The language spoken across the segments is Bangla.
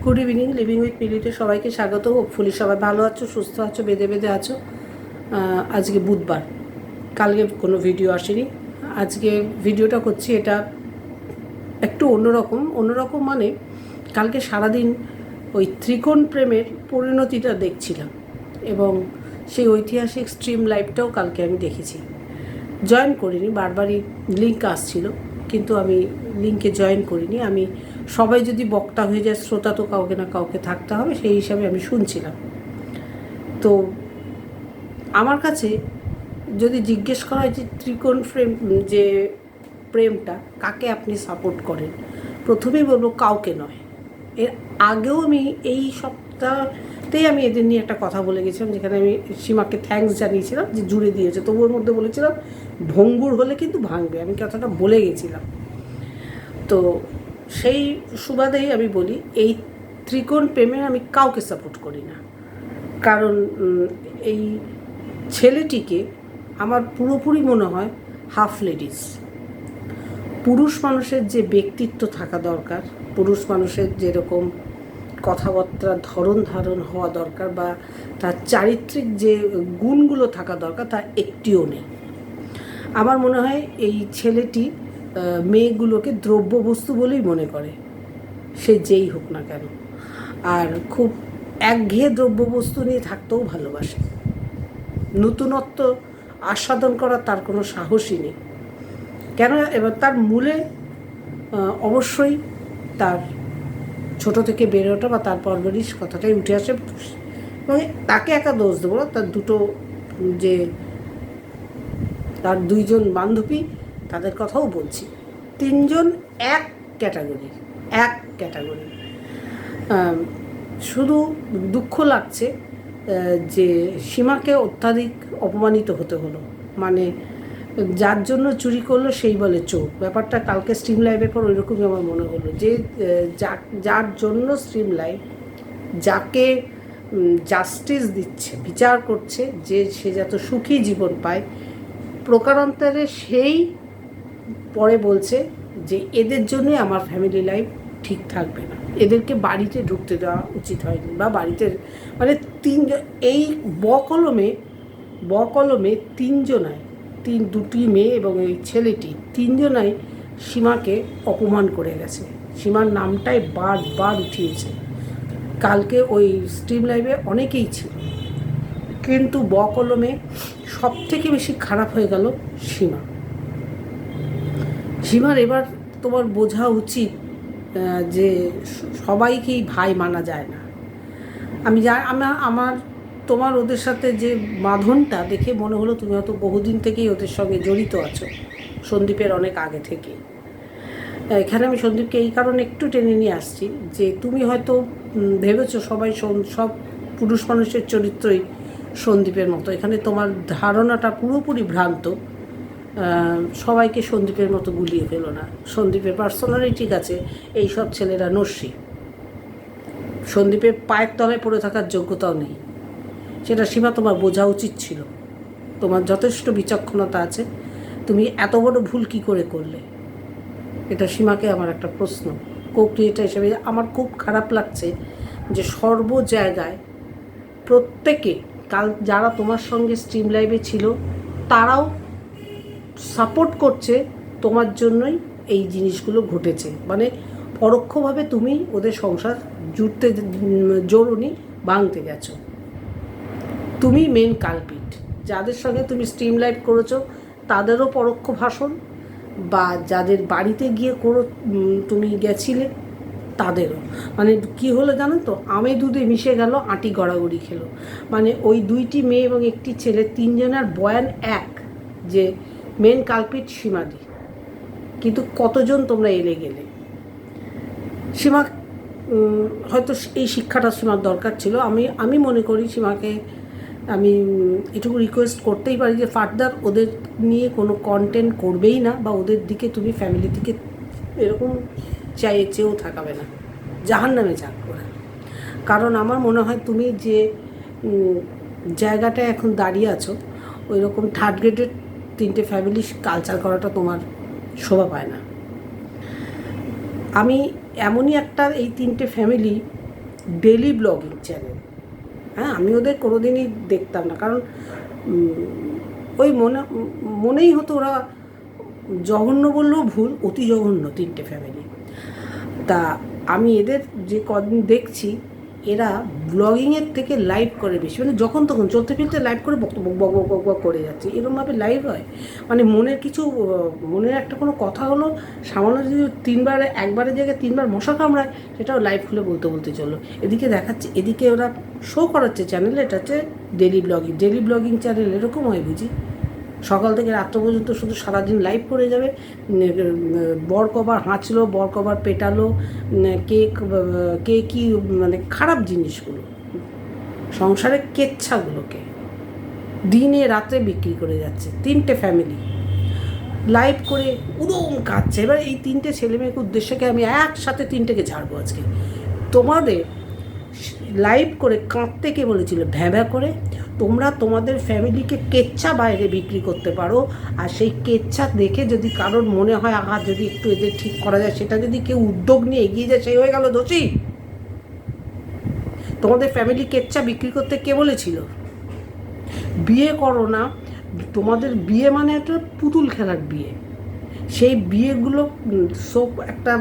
গুড ইভিনিং, লিভিং উইথ মিলিতে সবাইকে স্বাগত। হোপফুলি সবাই ভালো আছো, সুস্থ আছো, বেঁধে বেঁধে আছো। আজকে বুধবার, কালকে কোনো ভিডিও আসেনি। আজকে ভিডিওটা করছি, এটা একটু অন্যরকম মানে কালকে সারাদিন ওই ত্রিকোণ প্রেমের পরিণতিটা দেখছিলাম এবং সেই ঐতিহাসিক স্ট্রিম লাইভটাও কালকে আমি দেখেছি। জয়েন করিনি, বারবারই লিঙ্ক আসছিল, কিন্তু আমি লিঙ্কে জয়েন করিনি। আমি সবাই যদি বক্তা হয়ে যায়, শ্রোতা তো কাউকে না কাউকে থাকতে হবে, সেই হিসাবে আমি শুনছিলাম। তো আমার কাছে যদি জিজ্ঞেস করা হয় যে ত্রিকোণ যে প্রেমটা কাকে আপনি সাপোর্ট করেন, প্রথমেই বলবো কাউকে নয়। এর আগেও আমি এই সপ্তাহতেই আমি এদের নিয়ে একটা কথা বলে গেছিলাম, যেখানে আমি সীমাকে থ্যাঙ্কস জানিয়েছিলাম যে জুড়ে দিয়েছে, তবু ওর মধ্যে বলেছিলাম ভঙ্গুর হলে কিন্তু ভাঙবে, আমি কথাটা বলে গেছিলাম। তো সেই সুবাদেই আমি বলি, এই ত্রিকোণ প্রেমে আমি কাউকে সাপোর্ট করি না। কারণ এই ছেলেটিকে আমার পুরোপুরি মনে হয় হাফ লেডিস। পুরুষ মানুষের যে ব্যক্তিত্ব থাকা দরকার, পুরুষ মানুষের যেরকম কথাবার্তা ধরন ধারণ হওয়া দরকার, বা তার চারিত্রিক যে গুণগুলো থাকা দরকার, তা একটিও নেই। আমার মনে হয় এই ছেলেটি মেয়েগুলোকে দ্রব্যবস্তু বলেই মনে করে, সে যেই হোক না কেন। আর খুব একঘেয়ে দ্রব্যবস্তু নিয়ে থাকতেও ভালোবাসে। নতুনত্ব আস্বাদন করার তার কোনো সাহসই নেই। কেন? এবার তার মূলে অবশ্যই তার ছোট থেকে বেড়ে ওঠা বা তার পরবরিশ কথাটাই উঠে আসে। এবং তাকে একা দোষ দেবো না, তার তার দুইজন বান্ধবী, তাদের কথাও বলছি। তিনজন এক ক্যাটাগরি। শুধু দুঃখ লাগছে যে সীমাকে অত্যাধিক অপমানিত হতে হলো। মানে যার জন্য চুরি করলো সেই বলে চোখ, ব্যাপারটা কালকে স্ট্রিম লাইভের পর ওইরকমই আমার মনে হলো যে যার জন্য স্ট্রিম লাইভ, যাকে জাস্টিস দিচ্ছে, বিচার করছে যে সে যত সুখী জীবন পায়, প্রকারান্তরে সেই পরে বলছে যে এদের জন্যই আমার ফ্যামিলি লাইফ ঠিক থাকবে না, এদেরকে বাড়িতে ঢুকতে দেওয়া উচিত হয়নি, বা বাড়িতে মানে এই বকলমে তিনজনায়, দুটি মেয়ে এবং এই ছেলেটি, তিনজনাই সীমাকে অপমান করে গেছে। সীমার নামটাই বারবার উঠিয়েছে। কালকে ওই স্ট্রিম লাইভে অনেকেই ছিল, কিন্তু বকলমে সব থেকে বেশি খারাপ হয়ে গেল সীমার। এবার তোমার বোঝা উচিত যে সবাইকেই ভাই মানা যায় না। তোমার ওদের সাথে যে বাঁধনটা দেখে মনে হলো তুমি হয়তো বহুদিন থেকেই ওদের সঙ্গে জড়িত আছো, সন্দীপের অনেক আগে থেকে। এখানে আমি সন্দীপকে এই কারণে একটু টেনে নিয়ে আসছি যে তুমি হয়তো ভেবেছো সব পুরুষ মানুষের চরিত্রই সন্দীপের মতো। এখানে তোমার ধারণাটা পুরোপুরি ভ্রান্ত। সবাইকে সন্দীপের মতো গুলিয়ে ফেলো না। সন্দীপের পার্সোনালিটি ঠিক আছে, এইসব ছেলেরা নস্যি। সন্দীপের পায়ের তলায় পড়ে থাকার যোগ্যতাও নেই, সেটা সীমা তোমার বোঝা উচিত ছিল। তোমার যথেষ্ট বিচক্ষণতা আছে, তুমি এত বড় ভুল কী করে করলে? এটা সীমাকে আমার একটা প্রশ্ন। কো-ক্রিয়েটর হিসেবে আমার খুব খারাপ লাগছে যে সর্ব জায়গায় প্রত্যেকে, যারা তোমার সঙ্গে স্ট্রিম লাইভে ছিল তারাও সাপোর্ট করছে তোমার জন্যই এই জিনিসগুলো ঘটেছে। মানে পরোক্ষভাবে তুমি ওদের সংসার জোরনি, ভাঙতে গেছো। তুমি মেন কালপিট। যাদের সঙ্গে তুমি স্ট্রিম লাইভ করেছো তাদেরও পরোক্ষ ভাষণ, বা যাদের বাড়িতে গিয়ে তুমি গেছিলে তাদেরও। মানে কী হলো জানো তো, আমে দুধে মিশে গেল, আঁটি গড়াগড়ি খেলো। মানে ওই দুইটি মেয়ে এবং একটি ছেলে, তিনজনের বয়ান এক, যে মেন কালপিট সীমাদি। কিন্তু কতজন তোমরা এলে গেলে? সীমা হয়তো এই শিক্ষাটা সীমার দরকার ছিল। আমি মনে করি সীমাকে আমি এটুকু রিকোয়েস্ট করতেই পারি যে ফার্দার ওদের নিয়ে কোনো কন্টেন্ট করবেই না, বা ওদের দিকে তুমি ফ্যামিলি থেকে এরকম চেয়েও থাকাবে না, জাহান্নামে যাক করে। কারণ আমার মনে হয় তুমি যে জায়গাটায় এখন দাঁড়িয়ে আছো, ওই রকম থার্ড গ্রেডের তিনটে ফ্যামিলি কালচার করাটা তোমার শোভা পায় না। আমি এমনই একটা, এই তিনটে ফ্যামিলি ডেলি ব্লগিং চ্যানেল। হ্যাঁ, আমি ওদের কোনোদিনই দেখতাম না, কারণ ওই মনেই হতো ওরা জঘন্য বললেও ভুল, অতি জঘন্য তিনটে ফ্যামিলি। তা আমি এদের যে কদিন দেখছি, এরা ব্লগিংয়ের থেকে লাইভ করে বেশি, মানে যখন তখন চলতে ফিরতে লাইভ করে বক বক বক বক করে যাচ্ছে। এরকমভাবে লাইভ হয়, মানে মনের একটা কোনো কথা হলো, সামান্য যদি একবারের জায়গায় 3বার মশা কামড়ায়, সেটাও লাইভ খুলে বলতে চললো। এদিকে দেখাচ্ছে, এদিকে ওরা শো করাচ্ছে চ্যানেলে, এটা হচ্ছে ডেলি ব্লগিং চ্যানেল। এরকম হয় বুঝি? সকাল থেকে রাত্র পর্যন্ত শুধু সারাদিন লাইভ করে যাবে। বর কবার হাঁচলো, বর কবার পেটালো, কে কি মানে খারাপ জিনিসগুলো, সংসারের কেচ্ছাগুলোকে দিনে রাত্রে বিক্রি করে যাচ্ছে। 3টে ফ্যামিলি লাইভ করে উদম কাচ্ছে। এবার এই 3টে ছেলেমেয়েকে উদ্দেশ্যকে আমি একসাথে 3টেকে ছাড়বো আজকে। তোমাদের লাইভ করে কাঁদতে কে বলেছিল? ভ্যাঁ করে। তোমরা তোমাদের ফ্যামিলিকে কেচ্ছা বাইরে বিক্রি করতে পারো, আর সেই কেচ্ছা দেখে যদি কারোর মনে হয় আঘাত, যদি একটু এদের ঠিক করা যায়, সেটা যদি কেউ উদ্যোগ নিয়ে এগিয়ে যায়, সেই হয়ে গেল দোষী। তোমাদের ফ্যামিলি কেচ্ছা বিক্রি করতে কে বলেছিল? বিয়ে করো না, তোমাদের বিয়ে মানে একটা পুতুল খেলার বিয়ে। সেই বিয়েগুলো সব একটা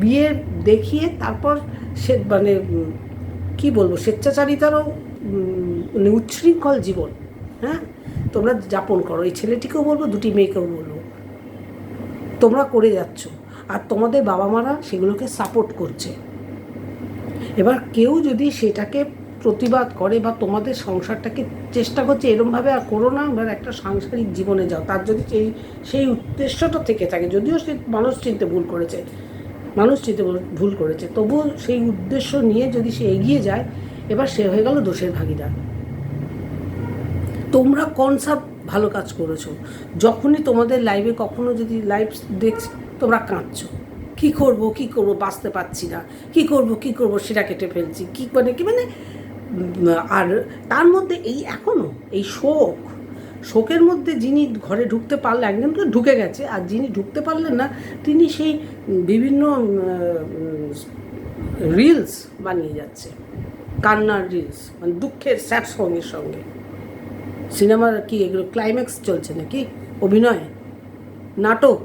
বিয়ে দেখিয়ে তারপর সে মানে কি বলবো, স্বেচ্ছাচারিতারও মানে উচ্ছৃঙ্খল জীবন, হ্যাঁ, তোমরা যাপন করো। এই ছেলেটিকেও বলবো, 2টি মেয়েকেও বলবো, তোমরা করে যাচ্ছ, আর তোমাদের বাবা মারা সেগুলোকে সাপোর্ট করছে। এবার কেউ যদি সেটাকে প্রতিবাদ করে বা তোমাদের সংসারটাকে চেষ্টা করছে এরমভাবে, আর করো না, এবার একটা সাংসারিক জীবনে যাও, তার যদি সেই উদ্দেশ্যটা থেকে থাকে, যদিও সে মানুষ চিনতে ভুল করেছে, তবুও সেই উদ্দেশ্য নিয়ে যদি সে এগিয়ে যায়, এবার সে হয়ে গেল দোষের ভাগিদার। তোমরা কোন সব ভালো কাজ করেছো? যখনই তোমাদের লাইভে কখনো যদি লাইভ দেখছি, তোমরা কাঁদছো, কি করব বাঁচতে পারছি না, কি করব সেটা কেটে ফেলছি, কি মানে আর তার মধ্যে এখনও এই শোকের মধ্যে যিনি ঘরে ঢুকতে পারলে, একজন তো ঢুকে গেছে, আর যিনি ঢুকতে পারলেন না, তিনি সেই বিভিন্ন রিলস বানিয়ে যাচ্ছে, কান্নার রিলস, মানে দুঃখের স্যাড সঙ্গের সঙ্গে। সিনেমার কি এগুলো ক্লাইম্যাক্স চলছে নাকি? অভিনয়, নাটক।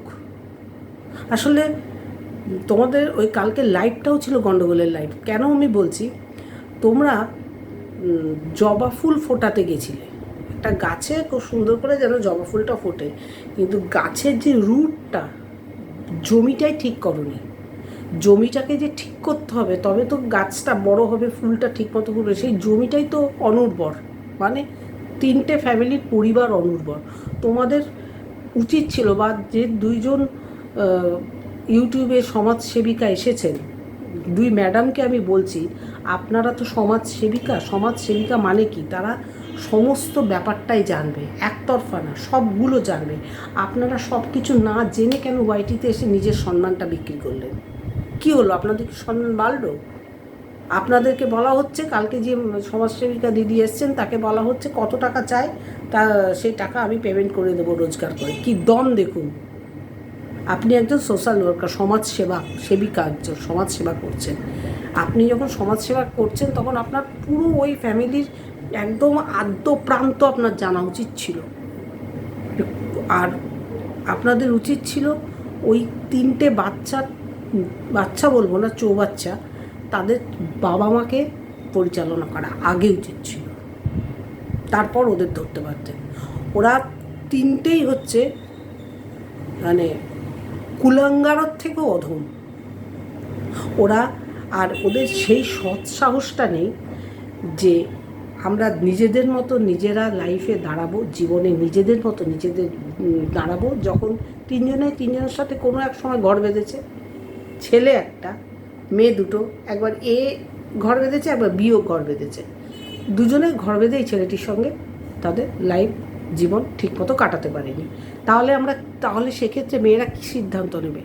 আসলে তোমাদের ওই কালকে লাইভটাও ছিল গন্ডগোলের লাইভ। কেন আমি বলছি, তোমরা জবা ফুল ফোটাতে গেছিলে একটা গাছে, খুব সুন্দর করে যেন জবা ফুলটা ফোটে, কিন্তু গাছের যে রুটটা, জমিটাই ঠিক করোনি। জমিটাকে যে ঠিক করতে হবে, তবে তো গাছটা বড় হবে, ফুলটা ঠিক মতো করবে। সেই জমিটাই তো অনুর্বর, মানে 3টে ফ্যামিলির পরিবার অনুর্বর। তোমাদের উচিত ছিল, বা যে 2জন ইউটিউবে সমাজসেবিকা এসেছেন, 2 ম্যাডামকে আমি বলছি, আপনারা তো সমাজসেবিকা মানে কি? তারা সমস্ত ব্যাপারটাই জানবে, একতরফা না, সবগুলো জানবে। আপনারা সব কিছু না জেনে কেন ওয়াইটিতে এসে নিজের সম্মানটা বিক্রি করলেন? কি হলো? আপনাদের কি সম্মান বাড়লো? আপনাদেরকে বলা হচ্ছে, কালকে যে সমাজসেবিকা দিদি এসছেন তাকে বলা হচ্ছে কত টাকা চাই, তা সেই টাকা আমি পেমেন্ট করে দেবো রোজগার করে। কি দম দেখুন! আপনি একজন সোশ্যাল ওয়ার্কার, সেবিকা, একজন সমাজসেবা করছেন। আপনি যখন সমাজসেবা করছেন, তখন আপনার পুরো ওই ফ্যামিলির একদম আদ্য প্রান্ত আপনার জানা উচিত ছিল। আর আপনাদের উচিত ছিল ওই 3টে বাচ্চা বলবো না, চৌবাচ্চা, তাদের বাবা মাকে পরিচালনা করা আগে উচিত ছিল, তারপর ওদের ধরতে পারতেন। ওরা 3টেই হচ্ছে মানে কুলাঙ্গারর থেকেও অধম ওরা। আর ওদের সেই সৎ সাহসটা নেই যে আমরা নিজেদের মতো নিজেরা লাইফে দাঁড়াবো, জীবনে নিজেদের মতো নিজেদের দাঁড়াবো। যখন 3জনের সাথে কোনো এক সময় ঘর বেঁধেছে, ছেলে একটা, মেয়ে 2, একবার এ ঘর বেঁধেছে, একবার বিও ঘর বেঁধেছে, 2জনে ঘর বেঁধে এই ছেলেটির সঙ্গে তাদের লাইফ জীবন ঠিকমতো কাটাতে পারেনি। তাহলে সেক্ষেত্রে মেয়েরা কী সিদ্ধান্ত নেবে,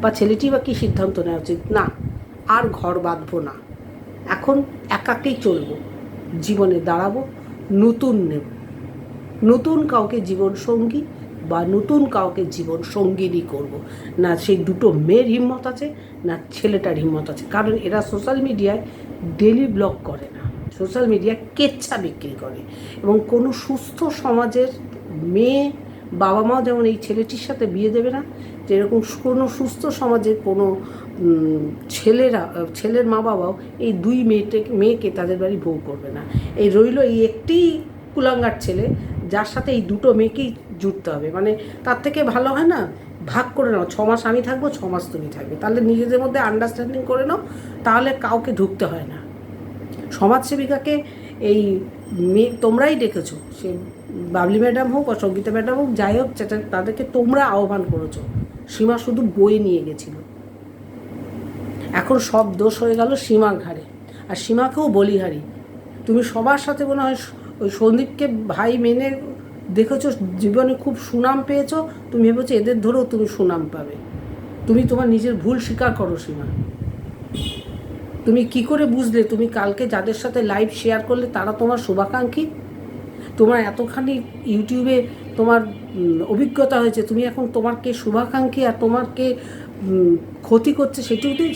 বা ছেলেটি বা কী সিদ্ধান্ত নেওয়া উচিত? না, আর ঘর বাঁধবো না, এখন একাকেই চলবো, জীবনে দাঁড়াবো, নতুন কাউকে জীবন সঙ্গী বা নতুন কাউকে জীবন সঙ্গিনী করব, না সেই দুটো মেয়ের হিম্মত আছে, না ছেলেটার হিম্মত আছে। কারণ এরা সোশ্যাল মিডিয়ায় ডেলি ব্লগ করে না, সোশ্যাল মিডিয়া কেচ্ছা বিক্রি করে। এবং কোনো সুস্থ সমাজের মেয়ে বাবা মাও যেমন এই ছেলেটির সাথে বিয়ে দেবে না, যেরকম কোনো সুস্থ সমাজের কোনো ছেলের মা বাবাও এই দুই মেয়েকে তাদের বাড়ি বউ করবে না। এই রইল এই একটি কুলাঙ্গার ছেলে যার সাথে এই দুটো মেয়েকেই জুটতে হবে। মানে তার থেকে ভালো হয় না, ভাগ করে নাও, 6 মাস আমি থাকবো, 6 মাস তুমি থাকবে, তাহলে নিজেদের মধ্যে আন্ডারস্ট্যান্ডিং করে নাও, তাহলে কাউকে ঢুকতে হয় না। সমাজসেবিকাকে এই মেয়ে তোমরাই ডেকেছো, সে বাবলি ম্যাডাম হোক বা সঙ্গীতা ম্যাডাম হোক, যাই হোক, সেটা তাদেরকে তোমরা আহ্বান করেছো। সীমা শুধু বই নিয়ে গেছিল। এখন সব দোষ হয়ে গেল সীমার ঘাড়ে। আর সীমাকেও বলিহারি, তুমি সবার সাথে মনে হয় ওই সন্দীপকে ভাই মেনে দেখেছো, জীবনে খুব সুনাম পেয়েছো, তুমি ভেবেছো এদের ধরেও তুমি সুনাম পাবে। তুমি তোমার নিজের ভুল স্বীকার করো সীমা। তুমি কি করে বুঝলে তুমি কালকে যাদের সাথে লাইভ শেয়ার করলে তারা তোমার শুভাকাঙ্ক্ষী? তোমার এতখানি ইউটিউবে তোমার অভিজ্ঞতা হয়েছে, তুমি এখন তোমার কে শুভাকাঙ্ক্ষী আর তোমার কে ক্ষতি করছে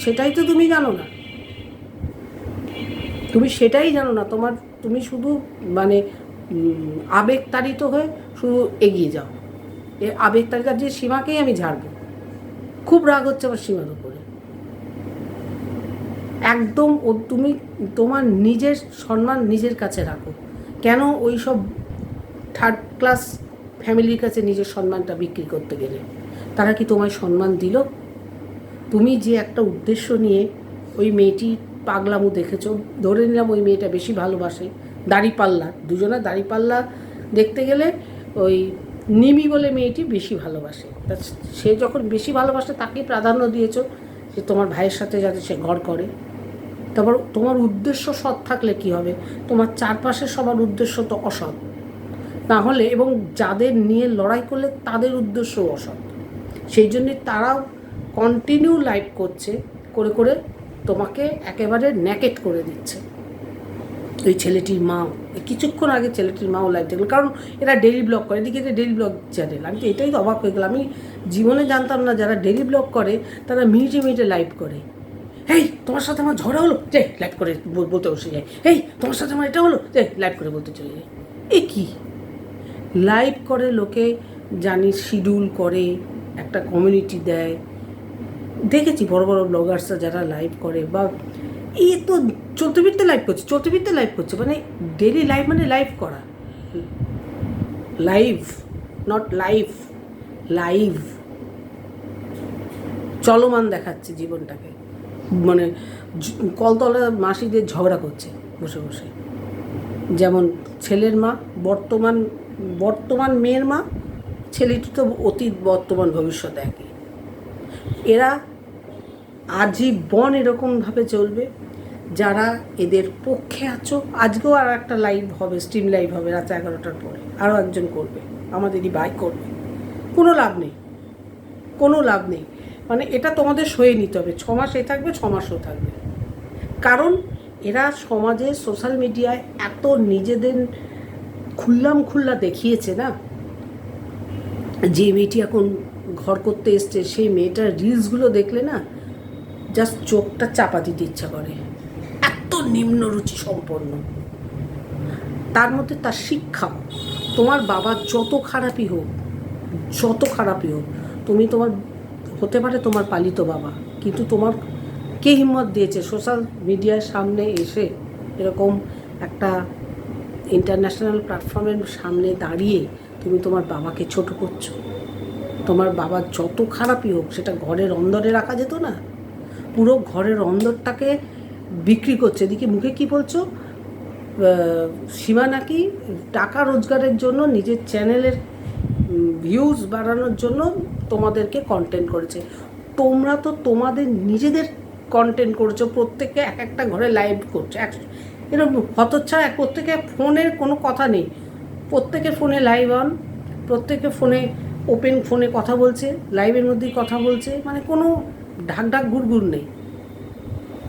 সেটাই তো তুমি জানো না। তুমি সেটাই জানো না। তুমি শুধু মানে আবেগতাড়িত হয়ে শুধু এগিয়ে যাও। এ আবেগতাড়িত যে সীমাকেই আমি ঝাড়বো। খুব রাগ হচ্ছে আমার সীমার উপরে একদম। তুমি তোমার নিজের সম্মান নিজের কাছে রাখো। কেন ওই সব থার্ড ক্লাস ফ্যামিলির কাছে নিজের সম্মানটা বিক্রি করতে গেলে? তারা কি তোমায় সম্মান দিল? তুমি যে একটা উদ্দেশ্য নিয়ে ওই মেয়েটি পাগলামো দেখেছো, ধরে নিলাম ওই মেয়েটা বেশি ভালোবাসে দাড়িপাল্লা, দুজনে দাড়িপাল্লা দেখতে গেলে ওই নিমি বলে মেয়েটি বেশি ভালোবাসে। তা সে যখন বেশি ভালোবাসে তাকেই প্রাধান্য দিয়েছো যে তোমার ভাইয়ের সাথে যাতে সে ঘর করে। তারপর তোমার উদ্দেশ্য সৎ থাকলে কি হবে? তোমার চারপাশে সবার উদ্দেশ্য তো অসৎ না হলে, এবং যাদের নিয়ে লড়াই করলে তাদের উদ্দেশ্যও অসৎ। সেই জন্যে তারাও কন্টিনিউ লাইভ করছে, করে করে তোমাকে একেবারে ন্যাকেট করে দিচ্ছে। ওই ছেলেটির মাও কিছুক্ষণ আগে ছেলেটির মাও লাইভ দেখলো, কারণ এরা ডেইলি ব্লগ করে। এদিকে এটা ডেইলি ব্লগ চ্যানেল। আমি তো এটাই তো অবাক হয়ে গেলাম। আমি জীবনে জানতাম না যারা ডেইলি ব্লগ করে তারা মিনিটে মিনিটে লাইভ করে। এই তোমার সাথে আমার ঝগড়া হলো, যে লাইভ করে বলতে বসে যায়। এই তোমার সাথে আমার এটা হলো, যে লাইভ করে বলতে চলে যায়। এ কি লাইভ করে লোকে জানি শিডিউল করে, একটা কমিউনিটি দেয়। দেখেছি বড় বড় ব্লগার্সরা যারা লাইভ করে, বা এই তো চলতে ফিরতে লাইভ করছে, মানে ডেলি লাইভ, মানে লাইভ করা, লাইভ নট লাইভ, লাইভ চলমান দেখাচ্ছে জীবনটাকে। মানে কলতলা মাসিদের ঝগড়া করছে বসে বসে। যেমন ছেলের মা, বর্তমান মেয়ের মা, ছেলেটি তো অতীত বর্তমান ভবিষ্যৎ একই। এরা আজীবন এরকমভাবে চলবে। যারা এদের পক্ষে আছো, আজকেও আর একটা লাইভ হবে, স্ট্রিম লাইভ হবে রাত 11টার পরে, আরও একজন করবে, আমাদেরই ভাই করবে। কোনো লাভ নেই। মানে এটা তোমাদের সয়ে নিতে হবে। 6 মাস এ থাকবে, 6 মাসও থাকবে। কারণ এরা সমাজে সোশ্যাল মিডিয়ায় এত নিজেদের খুল্লা দেখিয়েছে না। যে মেয়েটি এখন ঘর করতে এসছে, সেই মেয়েটার রিলসগুলো দেখলে না জাস্ট চোখটা চাপা দিতে ইচ্ছা করে। এত নিম্ন রুচি সম্পন্ন। তার মধ্যে তার শিক্ষা। তোমার বাবা যত খারাপই হোক, তুমি তোমার হতে পারে তোমার পালিত বাবা, কিন্তু তোমার কে হিম্মত দিয়েছে সোশ্যাল মিডিয়ার সামনে এসে এরকম একটা ইন্টারন্যাশনাল প্ল্যাটফর্মের সামনে দাঁড়িয়ে তুমি তোমার বাবাকে ছোট করছো? তোমার বাবা যত খারাপই হোক, সেটা ঘরের অন্দরে রাখা যেত না? পুরো ঘরের অন্দরটাকে বিক্রি করছে। এদিকে মুখে কি বলছো? সীমা নাকি টাকা রোজগারের জন্য, নিজের চ্যানেলের ভিউজ বাড়ানোর জন্য তোমাদেরকে কন্টেন্ট করেছে। তোমরা তো তোমাদের নিজেদের কন্টেন্ট করছো। প্রত্যেকে এক একটা ঘরে লাইভ করছো। এরকম হতচ্ছাড়া, প্রত্যেকের ফোনের কোনো কথা নেই, প্রত্যেকের ফোনে লাইভ অন, প্রত্যেকের ফোনে ওপেন ফোনে কথা বলছে, লাইভের মধ্যেই কথা বলছে, মানে কোনো ঢাক ঘুরঘুর নেই।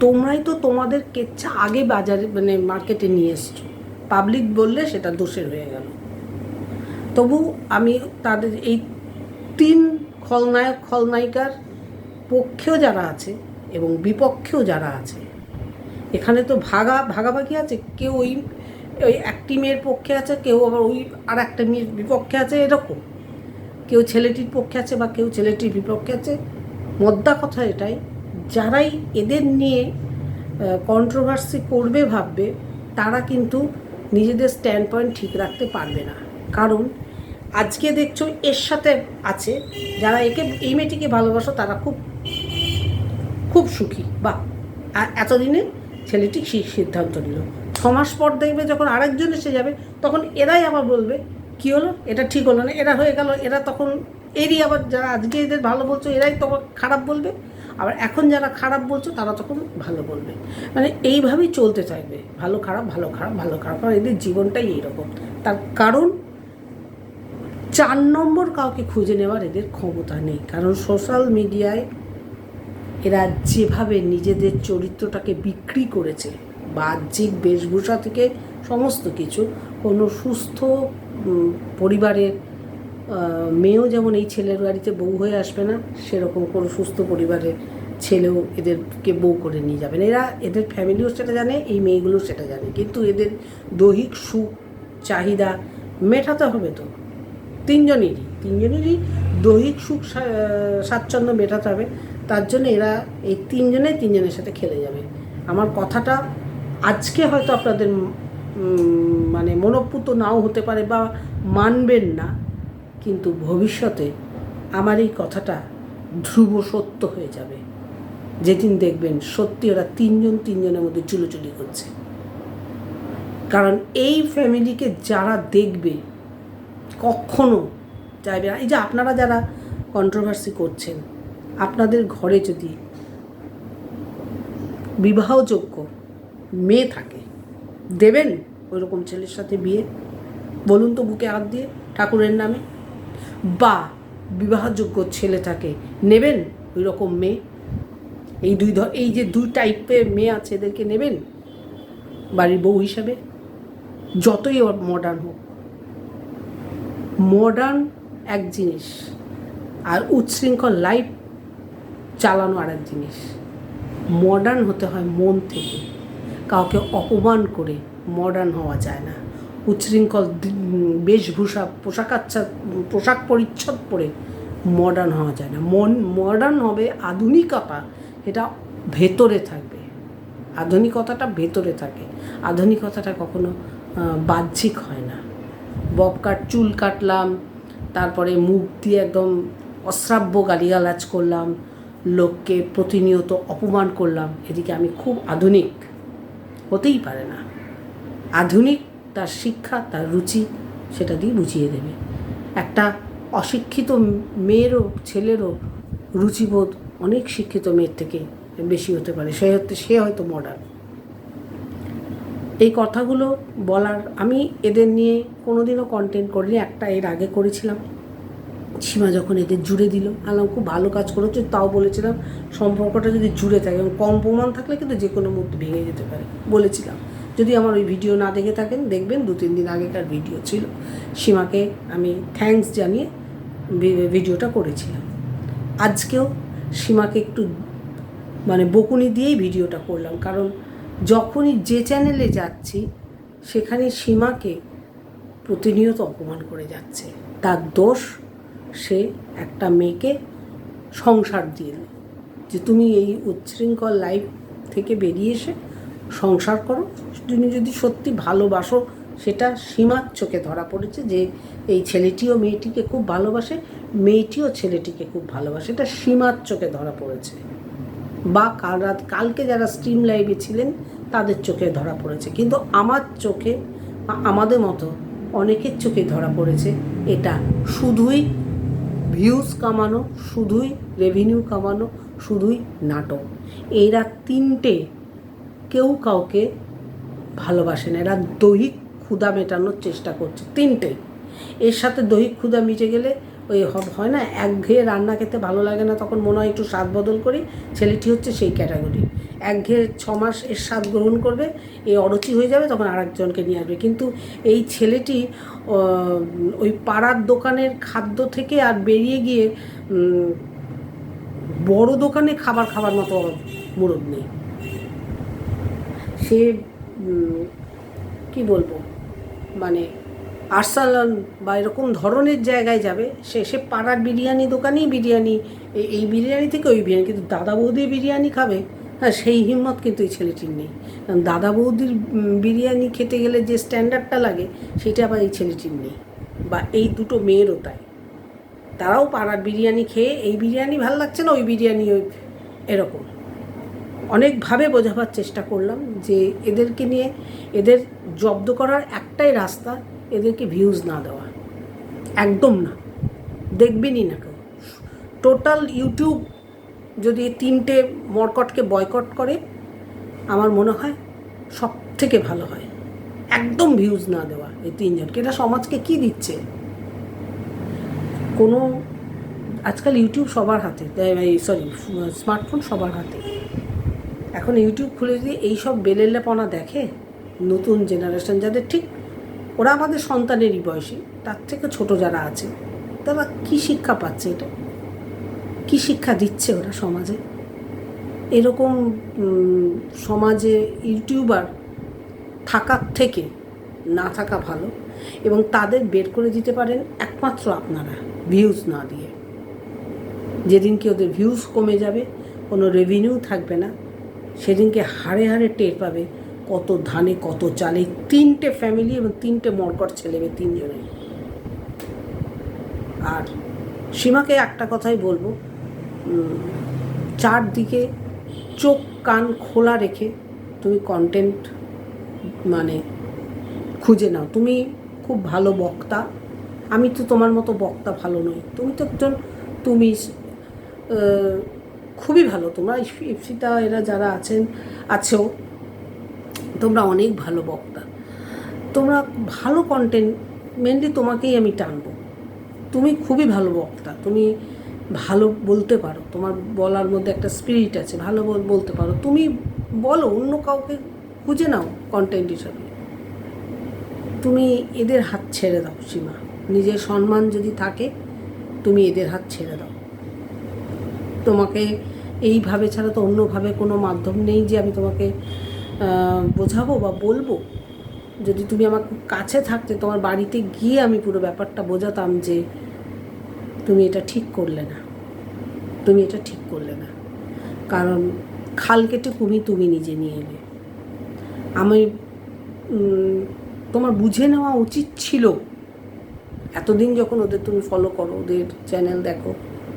তোমরাই তো তোমাদের কেচ্ছা আগে বাজারে মানে মার্কেটে নিয়ে এসছো। পাবলিক বললে সেটা দোষের হয়ে গেল। তবু আমি তাদের এই 3 খলনায়ক খলনায়িকার পক্ষেও যারা আছে এবং বিপক্ষেও যারা আছে, এখানে তো ভাগাভাগি আছে। কেউ ওই একটি মেয়ের পক্ষে আছে, কেউ আবার ওই আর একটা মেয়ের বিপক্ষে আছে, এরকম কেউ ছেলেটির পক্ষে আছে বা কেউ ছেলেটির বিপক্ষে আছে। মোদ্দা কথা এটাই, যারাই এদের নিয়ে কন্ট্রোভার্সি করবে ভাববে, তারা কিন্তু নিজেদের স্ট্যান্ড পয়েন্ট ঠিক রাখতে পারবে না। কারণ আজকে দেখছো এর সাথে আছে যারা এই মেয়েটিকে ভালোবাসো, তারা খুব খুব সুখী, বা এতদিনে ছেলেটি সিদ্ধান্ত নিল। 6 মাস পর দেখবে যখন আরেকজন এসে যাবে, তখন এরাই আবার বলবে কী হলো, এটা ঠিক হলো না, এরা হয়ে গেল। এরা তখন এরই আবার যারা আজকে এদের ভালো বলছো এরাই তখন খারাপ বলবে, আবার এখন যারা খারাপ বলছো তারা তখন ভালো বলবে। মানে এইভাবেই চলতে থাকবে, ভালো খারাপ ভালো খারাপ ভালো খারাপ। আর এদের জীবনটাই এইরকম। তার কারণ 4 নম্বর কাউকে খুঁজে নেওয়ার এদের ক্ষমতা নেই। কারণ সোশ্যাল মিডিয়ায় এরা যেভাবে নিজেদের চরিত্রটাকে বিক্রি করেছে, বাহ্যিক বেশভূষা থেকে সমস্ত কিছু, কোনো সুস্থ পরিবারের মেয়েও যেমন এই ছেলের বাড়িতে বউ হয়ে আসবে না, সেরকম কোনো সুস্থ পরিবারের ছেলেও এদেরকে বউ করে নিয়ে যাবে না। এদের ফ্যামিলিও সেটা জানে, এই মেয়েগুলোও সেটা জানে। কিন্তু এদের দৈহিক সুখ চাহিদা মেটাতে হবে তো তিনজনেরই দৈহিক সুখ স্বাচ্ছন্দ্য মেটাতে হবে। তার জন্য এরা এই তিনজনের সাথে খেলে যাবে। আমার কথাটা আজকে হয়তো আপনাদের মানে মনোপুত নাও হতে পারে বা মানবেন না, কিন্তু ভবিষ্যতে আমার এই কথাটা ধ্রুব সত্য হয়ে যাবে। যেদিন দেখবেন সত্যি ওরা তিনজনের মধ্যে চুলোচুলি করছে। কারণ এই ফ্যামিলিকে যারা দেখবে কখনো চাইবে না। এই যে আপনারা যারা কন্ট্রোভার্সি করছেন, আপনাদের ঘরে যদি বিবাহযোগ্য মেয়ে থাকে, দেবেন ওই রকম ছেলের সাথে বিয়ে? বলুন তো বুকে হাত দিয়ে, ঠাকুরের নামে। বা বিবাহযোগ্য ছেলে থাকে, নেবেন ওই রকম মেয়ে? এই যে 2 টাইপের মেয়ে আছে, এদেরকে নেবেন বাড়ির বউ হিসাবে? যতই মডার্ন হোক, মডার্ন এক জিনিস আর উচ্ছৃঙ্খল লাইফ চালানো আর এক জিনিস। মডার্ন হতে হয় মন থেকে, কাউকে অপমান করে মডার্ন হওয়া যায় না। উচ্ছৃঙ্খল বেশভূষা পোশাক পরিচ্ছদ পরে মডার্ন হওয়া যায় না। মডার্ন হবে আধুনিকতা, এটা ভেতরে থাকবে। আধুনিকতাটা ভেতরে থাকে। আধুনিকতাটা কখনো বাহ্যিক হয় না। চুল কাটলাম, তারপরে মুখ দিয়ে একদম অশ্রাব্য গালিগালাজ করলাম, লোককে প্রতিনিয়ত অপমান করলাম, এদিকে আমি খুব আধুনিক? হতেই পারে না। আধুনিক তার শিক্ষা, তার রুচি, সেটা দিয়ে বুঝিয়ে দেবে। একটা অশিক্ষিত মেয়েরও ছেলেরও রুচিবোধ অনেক শিক্ষিত মেয়ের থেকে বেশি হতে পারে। সে হয়তো মডার্ন। এই কথাগুলো বলার, আমি এদের নিয়ে কোনোদিনও কন্টেন্ট করিনি। একটা এর আগে করেছিলাম, সীমা যখন এদের জুড়ে দিল, আলাম খুব ভালো কাজ করেছে। তাও বলেছিলাম সম্পর্কটা যদি জুড়ে থাকে এবং কম প্রমাণ থাকলে কিন্তু যে কোনো মুহূর্তে ভেঙে যেতে পারে, বলেছিলাম। যদি আমার ওই ভিডিও না দেখে থাকেন, দেখবেন 2-3 দিন আগেকার ভিডিও ছিল। সীমাকে আমি থ্যাঙ্কস জানিয়ে ভিডিওটা করেছিলাম। আজকেও সীমাকে একটু মানে বকুনি দিয়েই ভিডিওটা করলাম। কারণ যখনই যে চ্যানেলে যাচ্ছি, সেখানে সীমাকে প্রতিনিয়ত অপমান করে যাচ্ছে। তার দোষ, সে একটা মেয়েকে সংসার দিল, যে তুমি এই উচ্ছৃঙ্খল লাইফ থেকে বেরিয়ে এসে সংসার করো। তুমি যদি সত্যি ভালোবাসো, সেটা সীমার চোখে ধরা পড়েছে যে এই ছেলেটিও মেয়েটিকে খুব ভালোবাসে, মেয়েটিও ছেলেটিকে খুব ভালোবাসে, এটা সীমার চোখে ধরা পড়েছে। বা কালকে যারা স্ট্রিম লাইভে ছিলেন তাদের চোখে ধরা পড়েছে। কিন্তু আমার চোখে, আমাদের মতো অনেকের চোখে ধরা পড়েছে এটা শুধুই ভিউজ কামানো, শুধুই রেভিনিউ কামানো, শুধুই নাটক। এরা 3টে কেউ কাউকে ভালোবাসে না। এরা দৈহিক ক্ষুধা মেটানোর চেষ্টা করছে, 3টে। এর সাথে দৈহিক ক্ষুধা মিটে গেলে ওই হয় না, একঘেয়ে রান্না খেতে ভালো লাগে না, তখন মনে হয় একটু স্বাদ বদল করি। ছেলেটি হচ্ছে সেই ক্যাটাগরি। একঘেয়ে 6 মাস এর স্বাদ গ্রহণ করবে, এই অরুচি হয়ে যাবে, তখন আরেকজনকে নিয়ে আসবে। কিন্তু এই ছেলেটি ওই পাড়ার দোকানের খাদ্য থেকে আর বেরিয়ে গিয়ে বড় দোকানে খাবার মতো মুরদ নেই। সে কি বলবো, মানে আরসালান বা এরকম ধরনের জায়গায় যাবে, সে পাড়ার বিরিয়ানি দোকানেই বিরিয়ানি, এই বিরিয়ানি থেকে ওই বিরিয়ানি, কিন্তু দাদা বৌদি বিরিয়ানি খাবে, হ্যাঁ সেই হিম্মত কিন্তু এই ছেলেটির নেই। কারণ দাদা বৌদির বিরিয়ানি খেতে গেলে যে স্ট্যান্ডার্ডটা লাগে সেটা আবার এই ছেলেটির নেই, বা এই দুটো মেয়েরও তাই। তারাও পাড়ার বিরিয়ানি খেয়ে এই বিরিয়ানি ভালো লাগছে না, ওই বিরিয়ানি ওই এরকম। অনেকভাবে বোঝাবার চেষ্টা করলাম যে এদেরকে নিয়ে, এদের জব্দ করার একটাই রাস্তা, এদেরকে ভিউজ না দেওয়া, একদম না, দেখবেনই না কেউ। টোটাল ইউটিউব যদি 3টে মরকটকে বয়কট করে, আমার মনে হয় সব থেকে ভালো হয়। একদম ভিউজ না দেওয়া এই 3জনকে। এটা সমাজকে কি দিচ্ছে? কোনো আজকাল ইউটিউব সবার হাতে, স্মার্টফোন সবার হাতে। এখন ইউটিউব খুলে দিয়ে এইসব বেলেল্লাপনা দেখে নতুন জেনারেশন, যাদের ঠিক ওরা আমাদের সন্তানেরই বয়সী, তার থেকে ছোট যারা আছে, তারা কী শিক্ষা পাচ্ছে? এটা কী শিক্ষা দিচ্ছে ওরা সমাজে? এরকম সমাজে ইউটিউবার থাকার থেকে না থাকা ভালো, এবং তাদের বের করে দিতে পারেন একমাত্র আপনারা, ভিউজ না দিয়ে। যেদিনকে ওদের ভিউজ কমে যাবে, কোনো রেভিনিউ থাকবে না, সেদিনকে হাড়ে হাড়ে টের পাবে কত ধানে কত চালে। 3টে ফ্যামিলি এবং 3টে মরকট ছেলে মেয়ে, 3জনেই। আর সীমাকে একটা কথাই বলবো, চারদিকে চোখ কান খোলা রেখে তুমি কন্টেন্ট মানে খুঁজে নাও। তুমি খুব ভালো বক্তা, আমি তো তোমার মতো বক্তা ভালো নই, তুমি তো একজন, তুমি খুবই ভালো। তোমরা ইপসিতা এরা যারা আছেও, তোমরা অনেক ভালো বক্তা, তোমরা ভালো কন্টেন্ট, মেনলি তোমাকেই আমি টানবো। তুমি খুবই ভালো বক্তা, তুমি ভালো বলতে পারো, তোমার বলার মধ্যে একটা স্পিরিট আছে, ভালো বলতে পারো, তুমি বলো, অন্য কাউকে খুঁজে নাও কন্টেন্ট হিসাবে। তুমি এদের হাত ছেড়ে দাও সীমা, নিজের সম্মান যদি থাকে তুমি এদের হাত ছেড়ে দাও। তোমাকে এইভাবে ছাড়া তো অন্যভাবে কোনো মাধ্যম নেই যে আমি তোমাকে বোঝাবো বা বলবো। যদি তুমি আমার খুব কাছে থাকতে, তোমার বাড়িতে গিয়ে আমি পুরো ব্যাপারটা বোঝাতাম যে তুমি এটা ঠিক করলে না, তুমি এটা ঠিক করলে না, কারণ খাল কেটে কুমির তুমি নিজে নিয়ে এলে। আমি তোমার বুঝে নেওয়া উচিত ছিল, এতদিন যখন ওদের তুমি ফলো করো, ওদের চ্যানেল দেখো,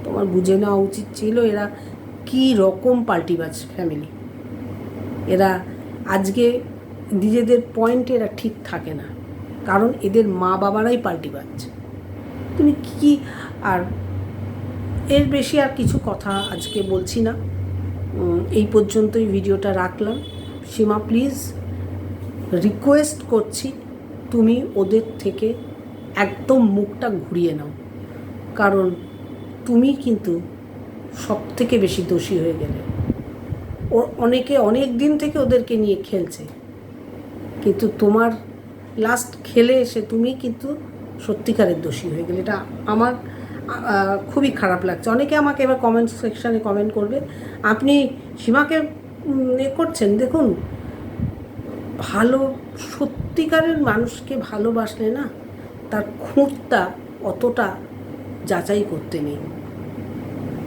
তোমার বুঝে নেওয়া উচিত ছিল এরা কী রকম পাল্টিবাজ ফ্যামিলি। এরা আজকে নিজেদের পয়েন্টে এরা ঠিক থাকে না, কারণ এদের মা বাবারাই পাল্টিবাজ। তুমি কি, আর এর বেশি আর কিছু কথা আজকে বলছি না, এই পর্যন্তই ভিডিওটা রাখলাম। সীমা প্লিজ রিকোয়েস্ট করছি, তুমি ওদের থেকে একদম মুখটা ঘুরিয়ে নাও, কারণ তুমি কিন্তু সব থেকে বেশি দোষী হয়ে গেলে। অনেকে অনেক দিন থেকে ওদেরকে নিয়ে খেলছে, কিন্তু তোমার লাস্ট খেলে এসে তুমি কিন্তু সত্যিকারের দোষী হয়ে গেলে। এটা আমার খুবই খারাপ লাগছে। অনেকে আমাকে এবার কমেন্ট সেকশানে কমেন্ট করবে, আপনি সীমাকে করছেন। দেখুন, ভালো সত্যিকারের মানুষকে ভালোবাসলে না, তার খুঁতটা অতটা যাচাই করতে নেই।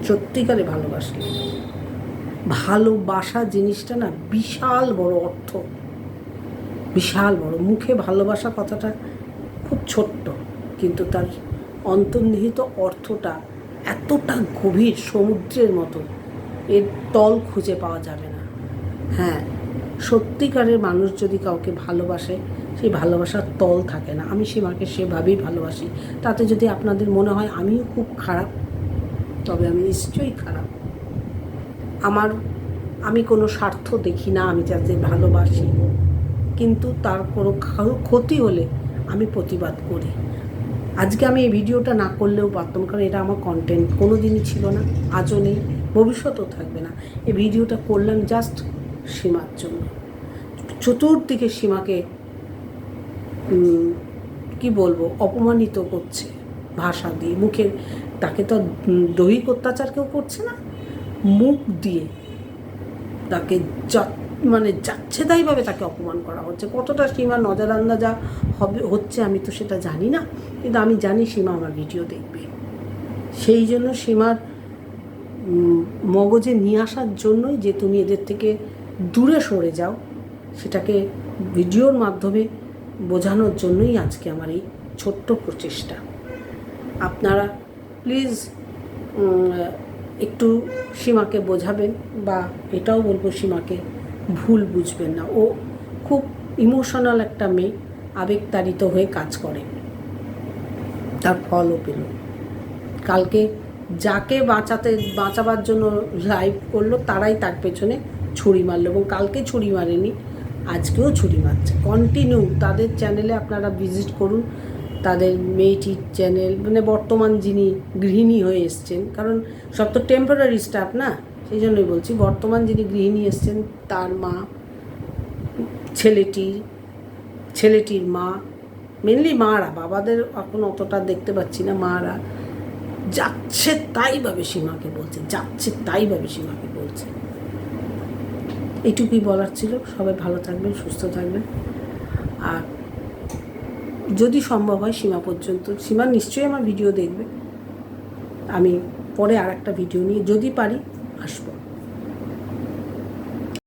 সত্যিকারে ভালোবাসলে, ভালোবাসা জিনিসটা না বিশাল বড় অর্থ, বিশাল বড়। মুখে ভালোবাসা কথাটা খুব ছোট্ট, কিন্তু তার অন্তর্নিহিত অর্থটা এতটা গভীর, সমুদ্রের মতো, এর তল খুঁজে পাওয়া যাবে না। হ্যাঁ, সত্যিকারের মানুষ যদি কাউকে ভালোবাসে, সেই ভালোবাসার তল থাকে না। আমি সীমাকে সেভাবেই ভালোবাসি। তাতে যদি আপনাদের মনে হয় আমিও খুব খারাপ, তবে আমি নিশ্চয়ই খারাপ। আমি কোনো স্বার্থ দেখি না, আমি যাদের ভালোবাসি, কিন্তু তার কোনো ক্ষতি হলে আমি প্রতিবাদ করি। আজকে আমি এই ভিডিওটা না করলেও পারতাম, কারণ এটা আমার কন্টেন্ট কোনো দিনই ছিল না, আজও নেই, ভবিষ্যতেও থাকবে না। এই ভিডিওটা করলাম জাস্ট সীমার জন্য। চতুর্দিকে সীমাকে কি বলবো, অপমানিত করছে ভাষা দিয়ে, মুখের, তাকে তো দৈহিক অত্যাচার কেউ করছে না, মুখ দিয়ে তাকে মানে যাচ্ছে তাইভাবে তাকে অপমান করা হচ্ছে। কতটা সীমা নজর আন্দাজা হচ্ছে আমি তো সেটা জানি না, কিন্তু আমি জানি সীমা আমার ভিডিও দেখবে। সেই জন্য সীমার মগজে নিয়ে আসার জন্যই যে তুমি এদের থেকে দূরে সরে যাও, সেটাকে ভিডিওর মাধ্যমে বোঝানোর জন্যই আজকে আমার এই ছোট্ট প্রচেষ্টা। আপনারা প্লিজ একটু সীমাকে বোঝাবেন, বা এটাও বলবো সীমাকে ভুল বুঝবেন না। ও খুব ইমোশনাল একটা মেয়ে, আবেগতাড়িত হয়ে কাজ করে, তার ফলও পেল। কালকে যাকে বাঁচাবার জন্য লাইভ করলো তারাই তার পেছনে ছুরি মারলো, এবং কালকে ছুরি মারেনি, আজকেও ছুরি মারছে কন্টিনিউ। তাদের চ্যানেলে আপনারা ভিজিট করুন, তাদের মেয়েটির চ্যানেল, মানে বর্তমান যিনি গৃহিণী হয়ে এসছেন, কারণ সব তো টেম্পোরারি স্টাফ না, সেই জন্যই বলছি, বর্তমান যিনি গৃহিণী এসছেন তার মা, ছেলেটির মা, মেনলি মারা, বাবাদের এখন অতটা দেখতে পাচ্ছি না, মারা যাচ্ছে তাইভাবে সীমাকে বলছে, যাচ্ছে তাইভাবে সীমাকে বলছে। এইটুকুই বলার ছিল। সবাই ভালো থাকবেন, সুস্থ থাকবেন, আর যদি সম্ভব হয় সীমা নিশ্চয়ই আমার ভিডিও দেখবে। আমি পরে আর একটা ভিডিও নিয়ে যদি পারি আসবো।